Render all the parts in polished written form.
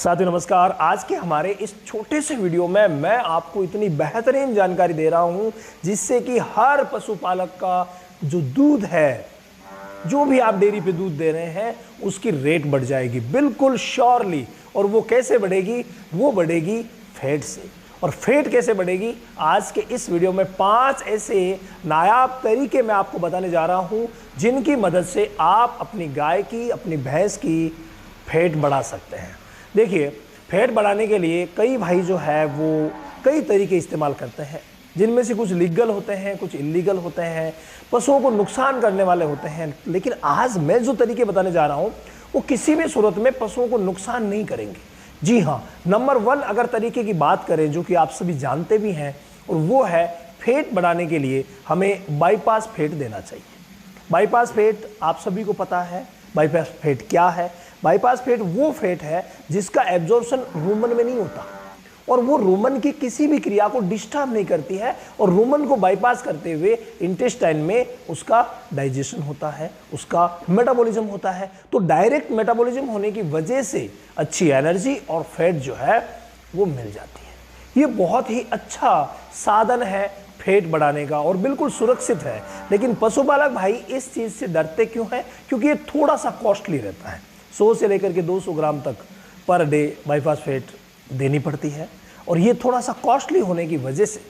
साथियों नमस्कार। आज के हमारे इस छोटे से वीडियो में मैं आपको इतनी बेहतरीन जानकारी दे रहा हूं जिससे कि हर पशुपालक का जो दूध है, जो भी आप डेयरी पे दूध दे रहे हैं, उसकी रेट बढ़ जाएगी बिल्कुल श्योरली। और वो कैसे बढ़ेगी? वो बढ़ेगी फैट से। और फैट कैसे बढ़ेगी? आज के इस वीडियो में 5 ऐसे नायाब तरीके मैं आपको बताने जा रहा हूं जिनकी मदद से आप अपनी गाय की, अपनी भैंस की फैट बढ़ा सकते हैं। देखिए, फैट बढ़ाने के लिए कई भाई जो है वो कई तरीके इस्तेमाल करते हैं, जिनमें से कुछ लीगल होते हैं, कुछ इलीगल होते हैं, पशुओं को नुकसान करने वाले होते हैं। लेकिन आज मैं जो तरीके बताने जा रहा हूं वो किसी भी सूरत में पशुओं को नुकसान नहीं करेंगे। जी हाँ, नंबर 1 अगर तरीके की बात करें जो कि आप सभी जानते भी हैं, और वो है फैट बढ़ाने के लिए हमें बाईपास फैट देना चाहिए। बाईपास फैट आप सभी को पता है। बाईपास फैट क्या है? बाईपास फैट वो फैट है जिसका एब्जॉर्प्शन रूमन में नहीं होता और वो रूमन की किसी भी क्रिया को डिस्टर्ब नहीं करती है, और रूमन को बाईपास करते हुए इंटेस्टाइन में उसका डाइजेशन होता है, उसका मेटाबॉलिज्म होता है। तो डायरेक्ट मेटाबॉलिज्म होने की वजह से अच्छी एनर्जी और फैट जो है वो मिल जाती है। ये बहुत ही अच्छा साधन है फैट बढ़ाने का और बिल्कुल सुरक्षित है। लेकिन पशुपालक भाई इस चीज़ से डरते क्यों हैं? क्योंकि ये थोड़ा सा कॉस्टली रहता है। 100 से लेकर के 200 ग्राम तक पर डे बाईपास फैट देनी पड़ती है, और ये थोड़ा सा कॉस्टली होने की वजह से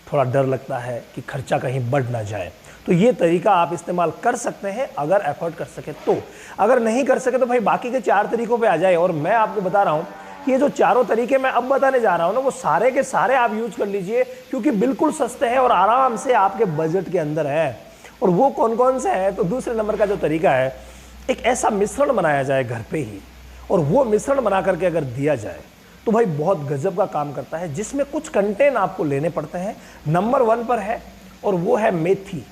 थोड़ा डर लगता है कि खर्चा कहीं बढ़ ना जाए। तो ये तरीका आप इस्तेमाल कर सकते हैं अगर एफर्ट कर सके तो। अगर नहीं कर सके तो भाई बाकी के 4 तरीकों पे आ जाए। और मैं आपको बता रहा हूँ कि ये जो चारों तरीके मैं अब बताने जा रहा हूँ ना, वो सारे के सारे आप यूज कर लीजिए, क्योंकि बिल्कुल सस्ते हैं और आराम से आपके बजट के अंदर है। और वो कौन कौन से हैं? तो दूसरे नंबर का जो तरीका है, एक ऐसा मिश्रण बनाया जाए घर पे ही, और वो मिश्रण बना करके अगर दिया जाए तो भाई बहुत गजब का काम करता है, जिसमें कुछ कंटेंट आपको लेने पड़ते हैं। नंबर 1 पर है और वो है मेथी।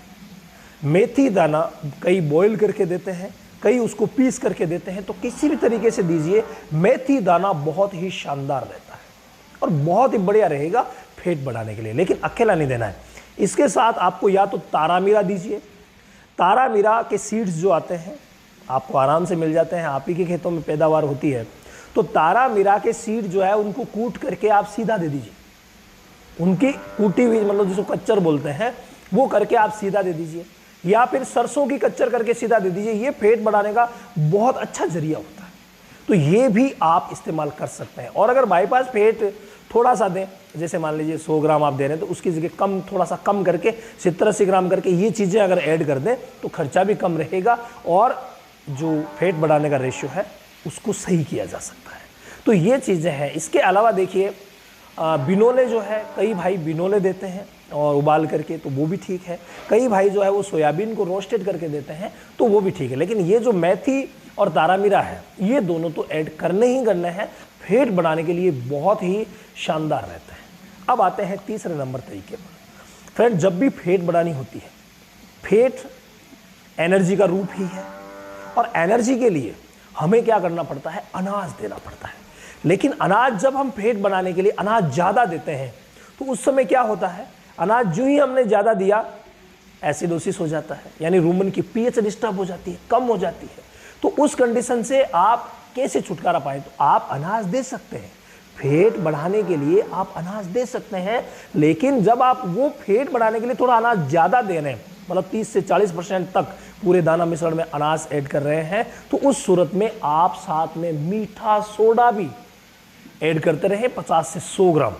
मेथी दाना कई बॉईल करके देते हैं, कई उसको पीस करके देते हैं। तो किसी भी तरीके से दीजिए, मेथी दाना बहुत ही शानदार रहता है और बहुत ही बढ़िया रहेगा फैट बढ़ाने के लिए। लेकिन अकेला नहीं देना है, इसके साथ आपको या तो तारा मीरा दीजिए। तारा मीरा के सीड्स जो आते हैं आपको आराम से मिल जाते हैं, आप ही के खेतों में पैदावार होती है। तो तारा मीरा के सीड जो है उनको कूट करके आप सीधा दे दीजिए। उनकी कूटी हुई, मतलब जिसको कच्चर बोलते हैं, वो करके आप सीधा दे दीजिए, या फिर सरसों की कच्चर करके सीधा दे दीजिए। ये फैट बढ़ाने का बहुत अच्छा जरिया होता है, तो ये भी आप इस्तेमाल कर सकते हैं। और अगर बाईपास फैट थोड़ा सा दें, जैसे मान लीजिए 100 ग्राम आप दे रहे हैं, तो उसकी जगह कम, थोड़ा सा कम करके 70-80 ग्राम करके ये चीज़ें अगर ऐड कर दें तो खर्चा भी कम रहेगा और जो फैट बढ़ाने का रेशियो है उसको सही किया जा सकता है। तो ये चीज़ें हैं। इसके अलावा देखिए, बिनोले जो है, कई भाई बिनोले देते हैं और उबाल करके, तो वो भी ठीक है। कई भाई जो है वो सोयाबीन को रोस्टेड करके देते हैं, तो वो भी ठीक है। लेकिन ये जो मेथी और तारामीरा है, ये दोनों तो ऐड करने ही करने हैं, फैट बढ़ाने के लिए बहुत ही शानदार रहते हैं। अब आते हैं तीसरे नंबर तरीके पर। फ्रेंड, जब भी फैट बढ़ानी होती है, फैट एनर्जी का रूप ही है, और एनर्जी के लिए हमें क्या करना पड़ता है? अनाज देना पड़ता है। लेकिन अनाज, जब हम फैट बनाने के लिए अनाज ज़्यादा देते हैं तो उस समय क्या होता है? अनाज जो ही हमने ज़्यादा दिया, एसिडोसिस हो जाता है, यानी रूमन की पीएच डिस्टर्ब हो जाती है, कम हो जाती है। तो उस कंडीशन से आप कैसे छुटकारा पाएं? तो आप अनाज दे सकते हैं, फैट बढ़ाने के लिए आप अनाज दे सकते हैं। लेकिन जब आप वो फैट बढ़ाने के लिए थोड़ा अनाज ज़्यादा दे रहे हैं, मतलब 30 से 40% तक पूरे दाना मिश्रण में अनाज ऐड कर रहे हैं, तो उस सूरत में आप साथ में मीठा सोडा भी ऐड करते रहे 50 से 100 ग्राम,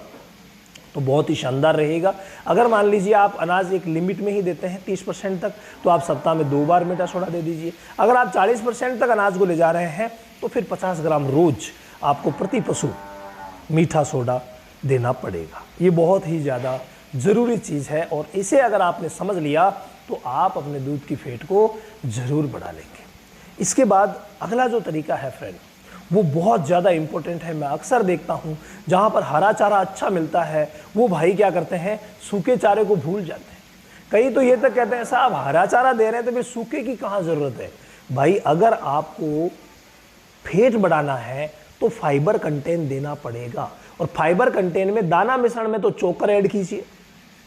तो बहुत ही शानदार रहेगा। अगर मान लीजिए आप अनाज एक लिमिट में ही देते हैं 30% तक, तो आप सप्ताह में 2 बार मीठा सोडा दे दीजिए। अगर आप 40% तक अनाज को ले जा रहे हैं तो फिर 50 ग्राम रोज आपको प्रति पशु मीठा सोडा देना पड़ेगा। ये बहुत ही ज़्यादा ज़रूरी चीज़ है, और इसे अगर आपने समझ लिया तो आप अपने दूध की फैट को ज़रूर बढ़ा लेंगे। इसके बाद अगला जो तरीका है फ्रेंड, वो बहुत ज़्यादा इम्पोर्टेंट है। मैं अक्सर देखता हूँ जहाँ पर हरा चारा अच्छा मिलता है, वो भाई क्या करते हैं? सूखे चारे को भूल जाते हैं। कई तो ये तक कहते हैं, साहब हरा चारा दे रहे हैं तो फिर सूखे की कहाँ ज़रूरत है? भाई, अगर आपको फैट बढ़ाना है तो फाइबर कंटेंट देना पड़ेगा, और फाइबर कंटेंट में दाना मिश्रण में तो चोकर ऐड कीजिए,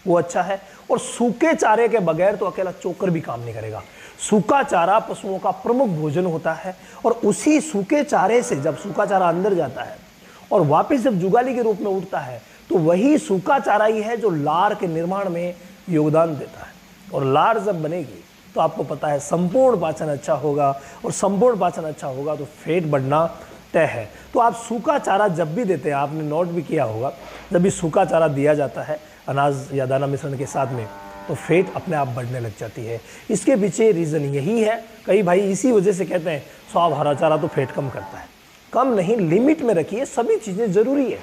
वो अच्छा है। और सूखे चारे के बगैर तो अकेला चोकर भी काम नहीं करेगा। सूखा चारा पशुओं का प्रमुख भोजन होता है, और उसी सूखे चारे से जब सूखा चारा अंदर जाता है और वापस जब जुगाली के रूप में उठता है तो वही सूखा चारा ही है जो लार के निर्माण में योगदान देता है। और लार जब बनेगी तो आपको पता है संपूर्ण पाचन अच्छा होगा, और संपूर्ण पाचन अच्छा होगा तो फैट बढ़ना तय है। तो आप सूखा चारा जब भी देते हैं, आपने नोट भी किया होगा, जब भी सूखा चारा दिया जाता है अनाज या दाना मिश्रण के साथ में, तो फैट अपने आप बढ़ने लग जाती है। इसके पीछे रीज़न यही है। कई भाई इसी वजह से कहते हैं साहब हरा चारा तो फैट कम करता है। कम नहीं, लिमिट में रखिए, सभी चीज़ें ज़रूरी है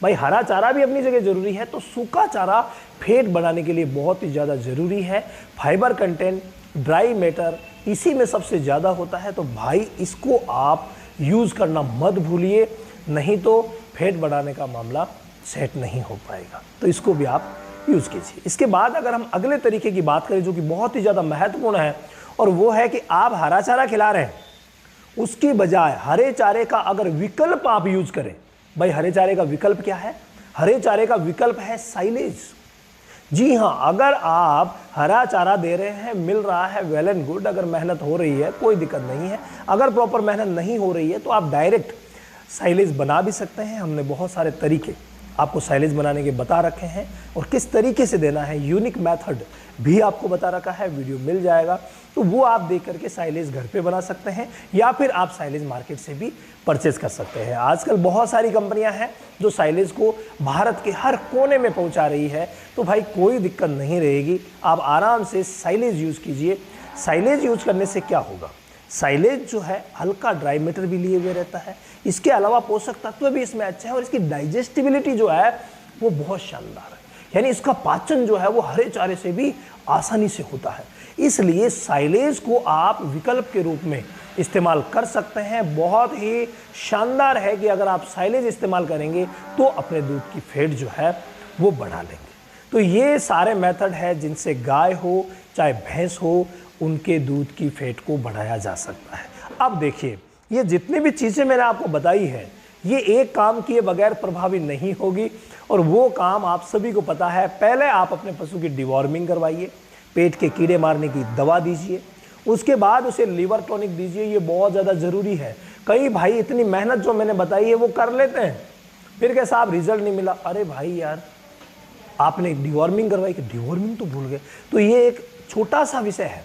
भाई। हरा चारा भी अपनी जगह ज़रूरी है, तो सूखा चारा फैट बढ़ाने के लिए बहुत ही ज़्यादा ज़रूरी है। फाइबर कंटेंट, ड्राई मैटर इसी में सबसे ज़्यादा होता है। तो भाई इसको आप यूज़ करना मत भूलिए, नहीं तो फैट बढ़ाने का मामला सेट नहीं हो पाएगा। तो इसको भी आप यूज़ कीजिए। इसके बाद अगर हम अगले तरीके की बात करें जो कि बहुत ही ज़्यादा महत्वपूर्ण है, और वो है कि आप हरा चारा खिला रहे हैं, उसकी बजाय हरे चारे का अगर विकल्प आप यूज़ करें। भाई हरे चारे का विकल्प क्या है? हरे चारे का विकल्प है साइलेज। जी हाँ, अगर आप हरा चारा दे रहे हैं, मिल रहा है, वेल एंड गुड। अगर मेहनत हो रही है कोई दिक्कत नहीं है। अगर प्रॉपर मेहनत नहीं हो रही है तो आप डायरेक्ट साइलेज बना भी सकते हैं। हमने बहुत सारे तरीके आपको साइलेज बनाने के बता रखे हैं, और किस तरीके से देना है यूनिक मेथड भी आपको बता रखा है। वीडियो मिल जाएगा, तो वो आप देख करके साइलेज घर पे बना सकते हैं, या फिर आप साइलेज मार्केट से भी परचेज कर सकते हैं। आजकल बहुत सारी कंपनियां हैं जो साइलेज को भारत के हर कोने में पहुंचा रही है। तो भाई कोई दिक्कत नहीं रहेगी, आप आराम से साइलेज यूज़ कीजिए। साइलेज यूज़ करने से क्या होगा? साइलेज जो है हल्का ड्राई मैटर भी लिए हुए रहता है, इसके अलावा पोषक तत्व भी इसमें अच्छा है, और इसकी डाइजेस्टिबिलिटी जो है वो बहुत शानदार है। यानी इसका पाचन जो है वो हरे चारे से भी आसानी से होता है। इसलिए साइलेज को आप विकल्प के रूप में इस्तेमाल कर सकते हैं। बहुत ही शानदार है कि अगर आप साइलेज इस्तेमाल करेंगे तो अपने दूध की फैट जो है वो बढ़ा लेंगे। तो ये सारे मेथड है जिनसे गाय हो चाहे भैंस हो, उनके दूध की फैट को बढ़ाया जा सकता है। अब देखिए, ये जितनी भी चीज़ें मैंने आपको बताई है, ये एक काम किए बगैर प्रभावी नहीं होगी, और वो काम आप सभी को पता है। पहले आप अपने पशु की डिवॉर्मिंग करवाइए, पेट के कीड़े मारने की दवा दीजिए, उसके बाद उसे लीवर टॉनिक दीजिए। ये बहुत ज़्यादा ज़रूरी है। कई भाई इतनी मेहनत जो मैंने बताई है वो कर लेते हैं, फिर कैसा आप रिजल्ट नहीं मिला, अरे भाई यार आपने डिवॉर्मिंग करवाई कि डिवॉर्मिंग तो भूल गए। तो ये एक छोटा सा विषय है,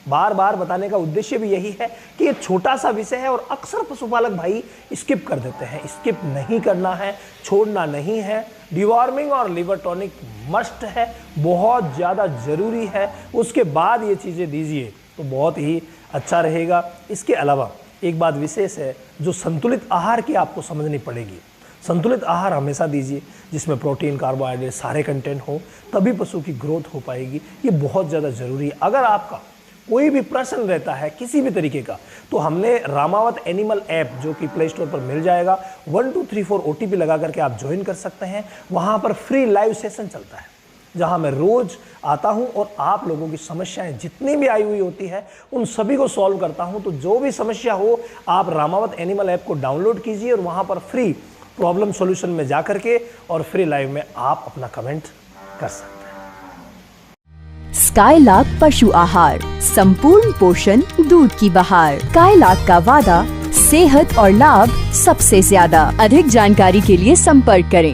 बार बार बताने का उद्देश्य भी यही है कि ये छोटा सा विषय है, और अक्सर पशुपालक भाई स्किप कर देते हैं। स्किप नहीं करना है, छोड़ना नहीं है। डिवॉर्मिंग और लीवर टॉनिक मस्ट है, बहुत ज़्यादा ज़रूरी है। उसके बाद ये चीज़ें दीजिए तो बहुत ही अच्छा रहेगा। इसके अलावा एक बात विशेष है जो संतुलित आहार की आपको समझनी पड़ेगी। संतुलित आहार हमेशा दीजिए जिसमें प्रोटीन, कार्बोहाइड्रेट सारे कंटेंट हो, तभी पशु की ग्रोथ हो पाएगी। ये बहुत ज़्यादा ज़रूरी है। अगर आपका कोई भी प्रश्न रहता है किसी भी तरीके का, तो हमने रामावत एनिमल ऐप जो कि प्ले स्टोर पर मिल जाएगा, 1234 OTP लगा करके आप ज्वाइन कर सकते हैं। वहाँ पर फ्री लाइव सेशन चलता है जहाँ मैं रोज़ आता हूँ और आप लोगों की समस्याएं जितनी भी आई हुई होती है उन सभी को सॉल्व करता हूँ। तो जो भी समस्या हो आप रामावत एनिमल ऐप को डाउनलोड कीजिए, और वहाँ पर फ्री प्रॉब्लम सॉल्यूशन में जा करके और फ्री लाइव में आप अपना कमेंट कर सकते हैं। स्काईलार्क पशु आहार, संपूर्ण पोषण, दूध की बहार। स्काईलार्क का वादा, सेहत और लाभ सबसे ज्यादा। अधिक जानकारी के लिए संपर्क करें